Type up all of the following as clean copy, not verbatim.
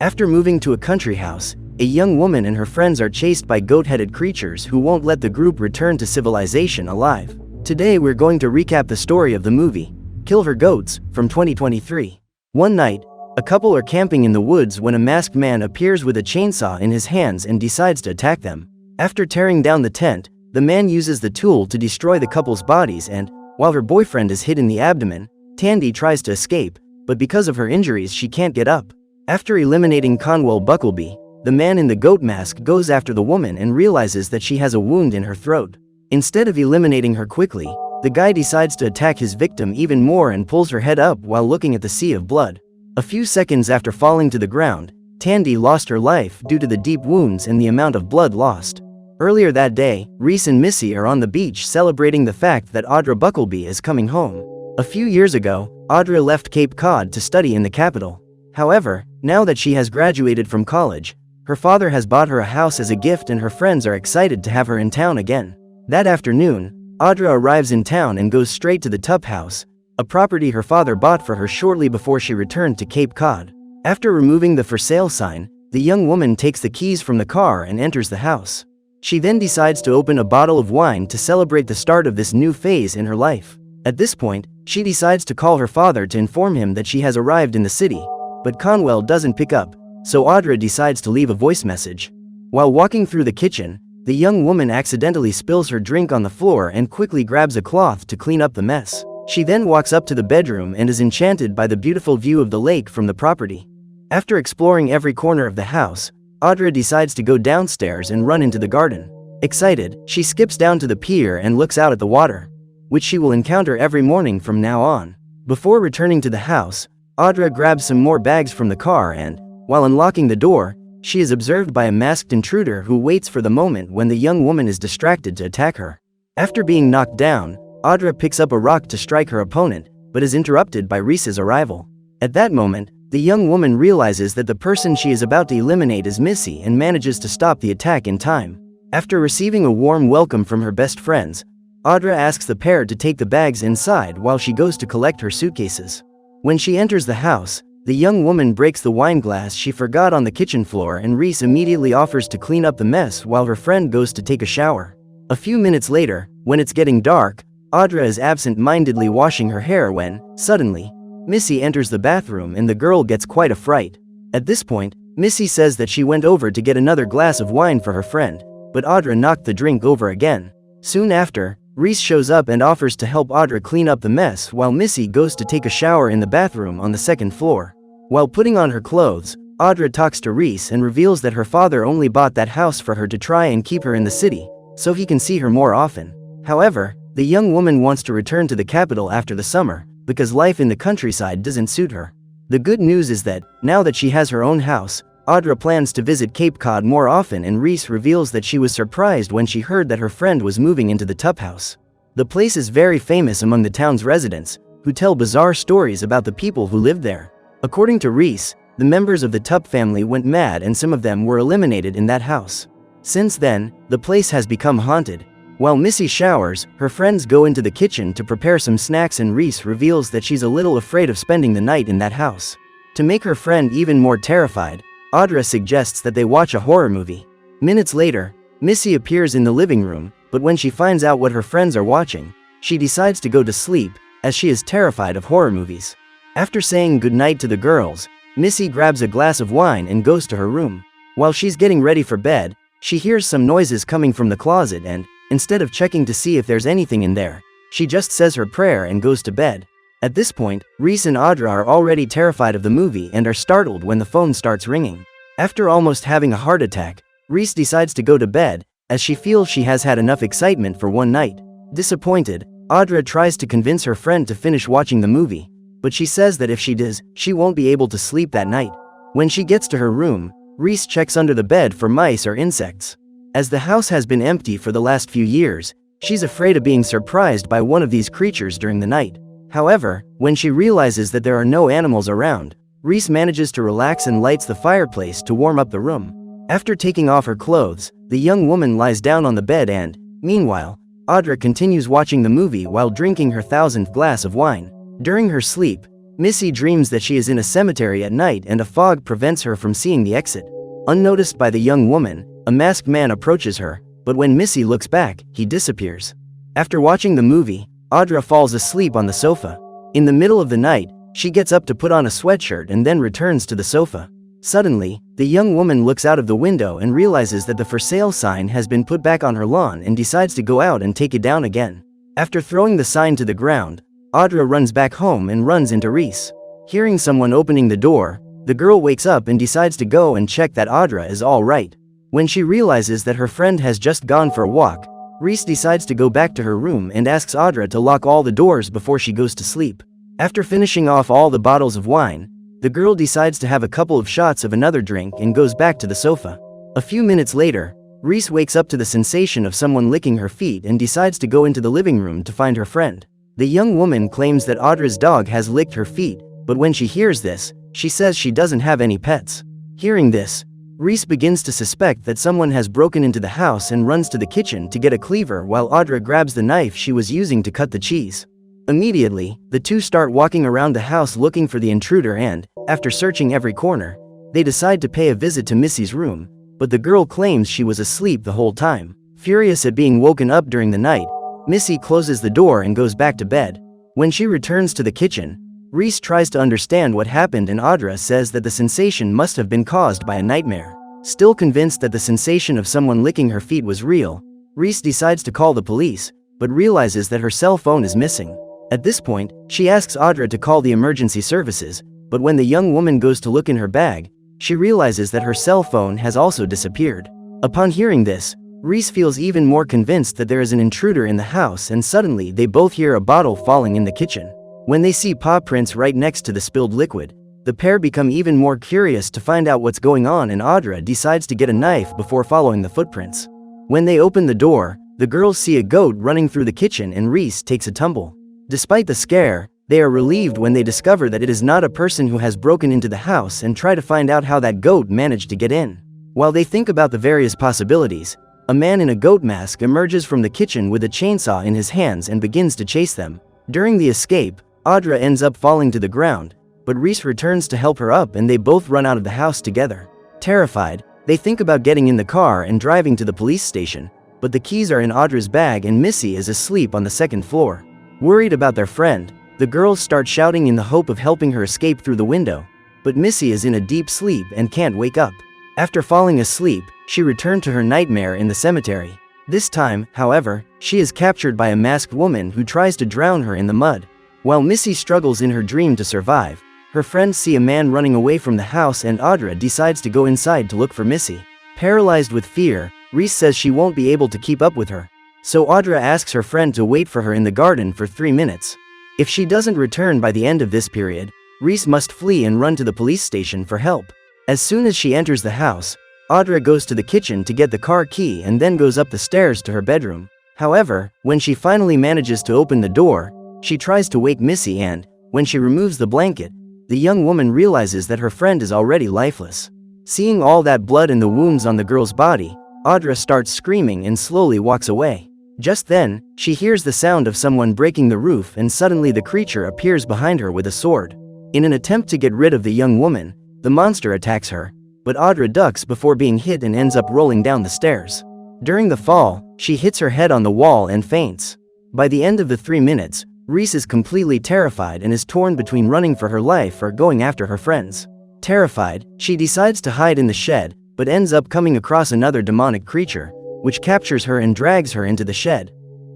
After moving to a country house, a young woman and her friends are chased by goat-headed creatures who won't let the group return to civilization alive. Today we're going to recap the story of the movie, Kill Her Goats, from 2023. One night, a couple are camping in the woods when a masked man appears with a chainsaw in his hands and decides to attack them. After tearing down the tent, the man uses the tool to destroy the couple's bodies and, while her boyfriend is hit in the abdomen, Tandy tries to escape, but because of her injuries she can't get up. After eliminating Conwell Buckleby, the man in the goat mask goes after the woman and realizes that she has a wound in her throat. Instead of eliminating her quickly, the guy decides to attack his victim even more and pulls her head up while looking at the sea of blood. A few seconds after falling to the ground, Tandy lost her life due to the deep wounds and the amount of blood lost. Earlier that day, Reese and Missy are on the beach celebrating the fact that Audra Buckleby is coming home. A few years ago, Audra left Cape Cod to study in the capital. However, now that she has graduated from college, her father has bought her a house as a gift and her friends are excited to have her in town again. That afternoon, Audra arrives in town and goes straight to the Tup House, a property her father bought for her shortly before she returned to Cape Cod. After removing the for sale sign, the young woman takes the keys from the car and enters the house. She then decides to open a bottle of wine to celebrate the start of this new phase in her life. At this point, she decides to call her father to inform him that she has arrived in the city, but Conwell doesn't pick up, so Audra decides to leave a voice message. While walking through the kitchen, the young woman accidentally spills her drink on the floor and quickly grabs a cloth to clean up the mess. She then walks up to the bedroom and is enchanted by the beautiful view of the lake from the property. After exploring every corner of the house, Audra decides to go downstairs and run into the garden. Excited, she skips down to the pier and looks out at the water, which she will encounter every morning from now on. Before returning to the house, Audra grabs some more bags from the car and, while unlocking the door, she is observed by a masked intruder who waits for the moment when the young woman is distracted to attack her. After being knocked down, Audra picks up a rock to strike her opponent, but is interrupted by Reese's arrival. At that moment, the young woman realizes that the person she is about to eliminate is Missy and manages to stop the attack in time. After receiving a warm welcome from her best friends, Audra asks the pair to take the bags inside while she goes to collect her suitcases. When she enters the house, the young woman breaks the wine glass she forgot on the kitchen floor and Reese immediately offers to clean up the mess while her friend goes to take a shower. A few minutes later, when it's getting dark, Audra is absent-mindedly washing her hair when, suddenly, Missy enters the bathroom and the girl gets quite a fright. At this point, Missy says that she went over to get another glass of wine for her friend, but Audra knocked the drink over again. Soon after, Reese shows up and offers to help Audra clean up the mess while Missy goes to take a shower in the bathroom on the second floor. While putting on her clothes, Audra talks to Reese and reveals that her father only bought that house for her to try and keep her in the city, so he can see her more often. However, the young woman wants to return to the capital after the summer, because life in the countryside doesn't suit her. The good news is that, now that she has her own house, Audra plans to visit Cape Cod more often and Reese reveals that she was surprised when she heard that her friend was moving into the Tup House. The place is very famous among the town's residents, who tell bizarre stories about the people who lived there. According to Reese, the members of the Tup family went mad and some of them were eliminated in that house. Since then, the place has become haunted. While Missy showers, her friends go into the kitchen to prepare some snacks and Reese reveals that she's a little afraid of spending the night in that house. To make her friend even more terrified, Audra suggests that they watch a horror movie. Minutes later, Missy appears in the living room, but when she finds out what her friends are watching, she decides to go to sleep, as she is terrified of horror movies. After saying goodnight to the girls, Missy grabs a glass of wine and goes to her room. While she's getting ready for bed, she hears some noises coming from the closet and, instead of checking to see if there's anything in there, she just says her prayer and goes to bed. At this point, Reese and Audra are already terrified of the movie and are startled when the phone starts ringing. After almost having a heart attack, Reese decides to go to bed, as she feels she has had enough excitement for one night. Disappointed, Audra tries to convince her friend to finish watching the movie, but she says that if she does, she won't be able to sleep that night. When she gets to her room, Reese checks under the bed for mice or insects. As the house has been empty for the last few years, she's afraid of being surprised by one of these creatures during the night. However, when she realizes that there are no animals around, Reese manages to relax and lights the fireplace to warm up the room. After taking off her clothes, the young woman lies down on the bed and, meanwhile, Audra continues watching the movie while drinking her 1000th glass of wine. During her sleep, Missy dreams that she is in a cemetery at night and a fog prevents her from seeing the exit. Unnoticed by the young woman, a masked man approaches her, but when Missy looks back, he disappears. After watching the movie, Audra falls asleep on the sofa. In the middle of the night, she gets up to put on a sweatshirt and then returns to the sofa. Suddenly, the young woman looks out of the window and realizes that the for sale sign has been put back on her lawn and decides to go out and take it down again. After throwing the sign to the ground, Audra runs back home and runs into Reese. Hearing someone opening the door, the girl wakes up and decides to go and check that Audra is all right. When she realizes that her friend has just gone for a walk, Reese decides to go back to her room and asks Audra to lock all the doors before she goes to sleep. After finishing off all the bottles of wine, the girl decides to have a couple of shots of another drink and goes back to the sofa. A few minutes later, Reese wakes up to the sensation of someone licking her feet and decides to go into the living room to find her friend. The young woman claims that Audra's dog has licked her feet, but when she hears this, she says she doesn't have any pets. Hearing this, Reese begins to suspect that someone has broken into the house and runs to the kitchen to get a cleaver while Audra grabs the knife she was using to cut the cheese. Immediately, the two start walking around the house looking for the intruder and, after searching every corner, they decide to pay a visit to Missy's room, but the girl claims she was asleep the whole time. Furious at being woken up during the night, Missy closes the door and goes back to bed. When she returns to the kitchen, Reese tries to understand what happened and Audra says that the sensation must have been caused by a nightmare. Still convinced that the sensation of someone licking her feet was real, Reese decides to call the police, but realizes that her cell phone is missing. At this point, she asks Audra to call the emergency services, but when the young woman goes to look in her bag, she realizes that her cell phone has also disappeared. Upon hearing this, Reese feels even more convinced that there is an intruder in the house and suddenly they both hear a bottle falling in the kitchen. When they see paw prints right next to the spilled liquid, the pair become even more curious to find out what's going on and Audra decides to get a knife before following the footprints. When they open the door, the girls see a goat running through the kitchen and Reese takes a tumble. Despite the scare, they are relieved when they discover that it is not a person who has broken into the house and try to find out how that goat managed to get in. While they think about the various possibilities, a man in a goat mask emerges from the kitchen with a chainsaw in his hands and begins to chase them. During the escape, Audra ends up falling to the ground, but Reese returns to help her up and they both run out of the house together. Terrified, they think about getting in the car and driving to the police station, but the keys are in Audra's bag and Missy is asleep on the second floor. Worried about their friend, the girls start shouting in the hope of helping her escape through the window, but Missy is in a deep sleep and can't wake up. After falling asleep, she returned to her nightmare in the cemetery. This time, however, she is captured by a masked woman who tries to drown her in the mud. While Missy struggles in her dream to survive, her friends see a man running away from the house and Audra decides to go inside to look for Missy. Paralyzed with fear, Reese says she won't be able to keep up with her. So Audra asks her friend to wait for her in the garden for 3 minutes. If she doesn't return by the end of this period, Reese must flee and run to the police station for help. As soon as she enters the house, Audra goes to the kitchen to get the car key and then goes up the stairs to her bedroom. However, when she finally manages to open the door, she tries to wake Missy and, when she removes the blanket, the young woman realizes that her friend is already lifeless. Seeing all that blood and the wounds on the girl's body, Audra starts screaming and slowly walks away. Just then, she hears the sound of someone breaking the roof and suddenly the creature appears behind her with a sword. In an attempt to get rid of the young woman, the monster attacks her, but Audra ducks before being hit and ends up rolling down the stairs. During the fall, she hits her head on the wall and faints. By the end of the 3 minutes, Reese is completely terrified and is torn between running for her life or going after her friends. Terrified, she decides to hide in the shed, but ends up coming across another demonic creature, which captures her and drags her into the shed.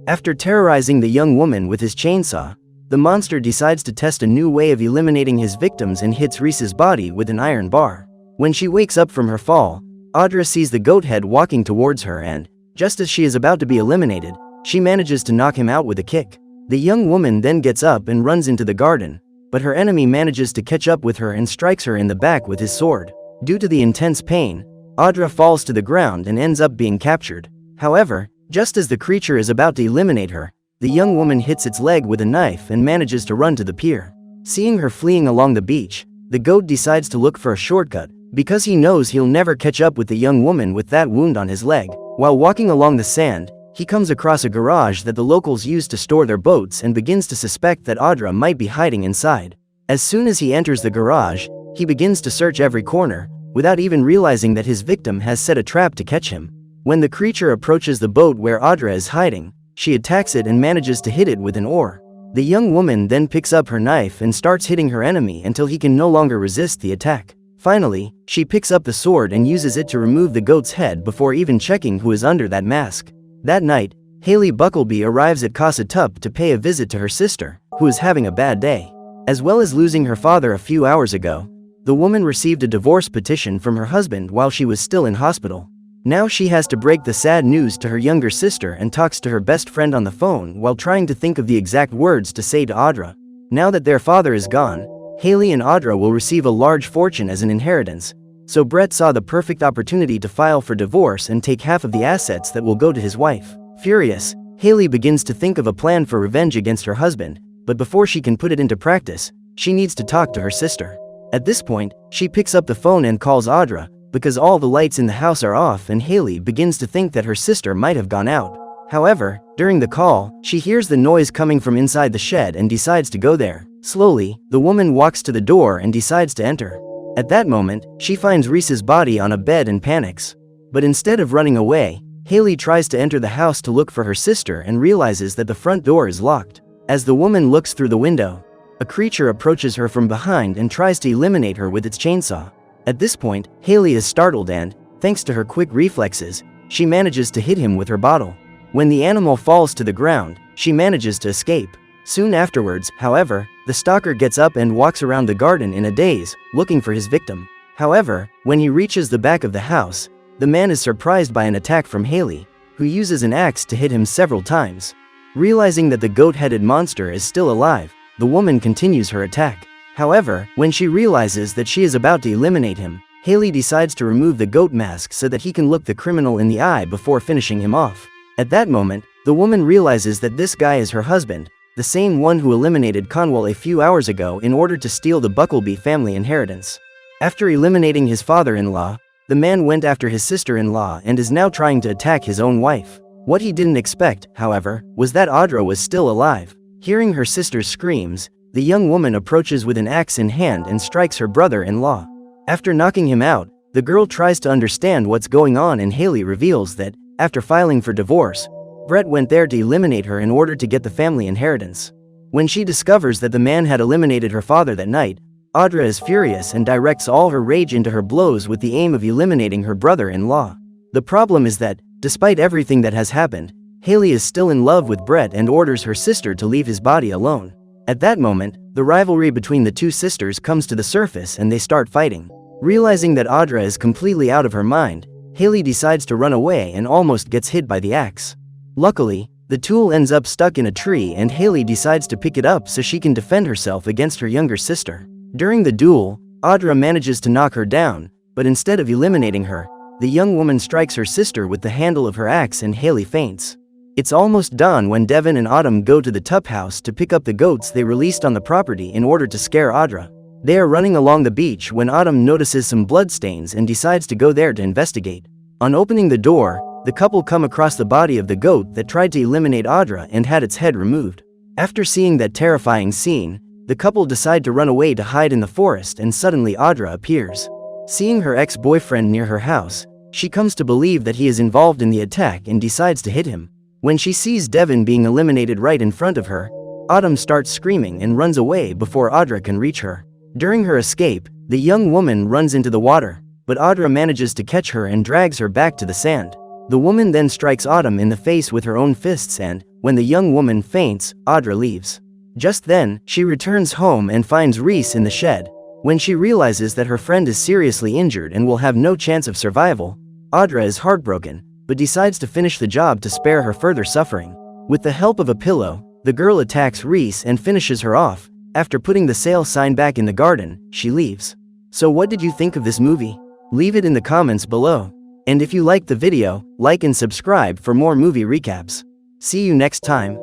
After terrorizing the young woman with his chainsaw, the monster decides to test a new way of eliminating his victims and hits Reese's body with an iron bar. When she wakes up from her fall, Audra sees the goat head walking towards her and, just as she is about to be eliminated, she manages to knock him out with a kick. The young woman then gets up and runs into the garden, but her enemy manages to catch up with her and strikes her in the back with his sword. Due to the intense pain, Audra falls to the ground and ends up being captured. However, just as the creature is about to eliminate her, the young woman hits its leg with a knife and manages to run to the pier. Seeing her fleeing along the beach, the goat decides to look for a shortcut, because he knows he'll never catch up with the young woman with that wound on his leg. While walking along the sand, he comes across a garage that the locals use to store their boats and begins to suspect that Audra might be hiding inside. As soon as he enters the garage, he begins to search every corner, without even realizing that his victim has set a trap to catch him. When the creature approaches the boat where Audra is hiding, she attacks it and manages to hit it with an oar. The young woman then picks up her knife and starts hitting her enemy until he can no longer resist the attack. Finally, she picks up the sword and uses it to remove the goat's head before even checking who is under that mask. That night, Haley Buckleby arrives at Casa Tup to pay a visit to her sister, who is having a bad day. As well as losing her father a few hours ago, the woman received a divorce petition from her husband while she was still in hospital. Now she has to break the sad news to her younger sister and talks to her best friend on the phone while trying to think of the exact words to say to Audra. Now that their father is gone, Haley and Audra will receive a large fortune as an inheritance, so Brett saw the perfect opportunity to file for divorce and take half of the assets that will go to his wife. Furious, Haley begins to think of a plan for revenge against her husband, but before she can put it into practice, she needs to talk to her sister. At this point, she picks up the phone and calls Audra, because all the lights in the house are off and Haley begins to think that her sister might have gone out. However, during the call, she hears the noise coming from inside the shed and decides to go there. Slowly, the woman walks to the door and decides to enter. At that moment, she finds Reese's body on a bed and panics. But instead of running away, Haley tries to enter the house to look for her sister and realizes that the front door is locked. As the woman looks through the window, a creature approaches her from behind and tries to eliminate her with its chainsaw. At this point, Haley is startled and, thanks to her quick reflexes, she manages to hit him with her bottle. When the animal falls to the ground, she manages to escape. Soon afterwards, however, the stalker gets up and walks around the garden in a daze, looking for his victim. However, when he reaches the back of the house, the man is surprised by an attack from Haley, who uses an axe to hit him several times. Realizing that the goat-headed monster is still alive, the woman continues her attack. However, when she realizes that she is about to eliminate him, Haley decides to remove the goat mask so that he can look the criminal in the eye before finishing him off. At that moment, the woman realizes that this guy is her husband, the same one who eliminated Conwell a few hours ago in order to steal the Buckleby family inheritance. After eliminating his father-in-law, the man went after his sister-in-law and is now trying to attack his own wife. What he didn't expect, however, was that Audra was still alive. Hearing her sister's screams, the young woman approaches with an axe in hand and strikes her brother-in-law. After knocking him out, the girl tries to understand what's going on and Haley reveals that, after filing for divorce, Brett went there to eliminate her in order to get the family inheritance. When she discovers that the man had eliminated her father that night, Audra is furious and directs all her rage into her blows with the aim of eliminating her brother-in-law. The problem is that, despite everything that has happened, Haley is still in love with Brett and orders her sister to leave his body alone. At that moment, the rivalry between the two sisters comes to the surface and they start fighting. Realizing that Audra is completely out of her mind, Haley decides to run away and almost gets hit by the axe. Luckily, the tool ends up stuck in a tree and Haley decides to pick it up so she can defend herself against her younger sister. During the duel, Audra manages to knock her down, but instead of eliminating her, the young woman strikes her sister with the handle of her axe and Haley faints. It's almost dawn when Devin and Autumn go to the Tup house to pick up the goats they released on the property in order to scare Audra. They are running along the beach when Autumn notices some bloodstains and decides to go there to investigate. On opening the door, the couple come across the body of the goat that tried to eliminate Audra and had its head removed. After seeing that terrifying scene, the couple decide to run away to hide in the forest and suddenly Audra appears. Seeing her ex-boyfriend near her house, she comes to believe that he is involved in the attack and decides to hit him. When she sees Devin being eliminated right in front of her, Autumn starts screaming and runs away before Audra can reach her. During her escape, the young woman runs into the water, but Audra manages to catch her and drags her back to the sand. The woman then strikes Autumn in the face with her own fists and, when the young woman faints, Audra leaves. Just then, she returns home and finds Reese in the shed. When she realizes that her friend is seriously injured and will have no chance of survival, Audra is heartbroken, but decides to finish the job to spare her further suffering. With the help of a pillow, the girl attacks Reese and finishes her off. After putting the sale sign back in the garden, she leaves. So what did you think of this movie? Leave it in the comments below. And if you liked the video, like and subscribe for more movie recaps. See you next time.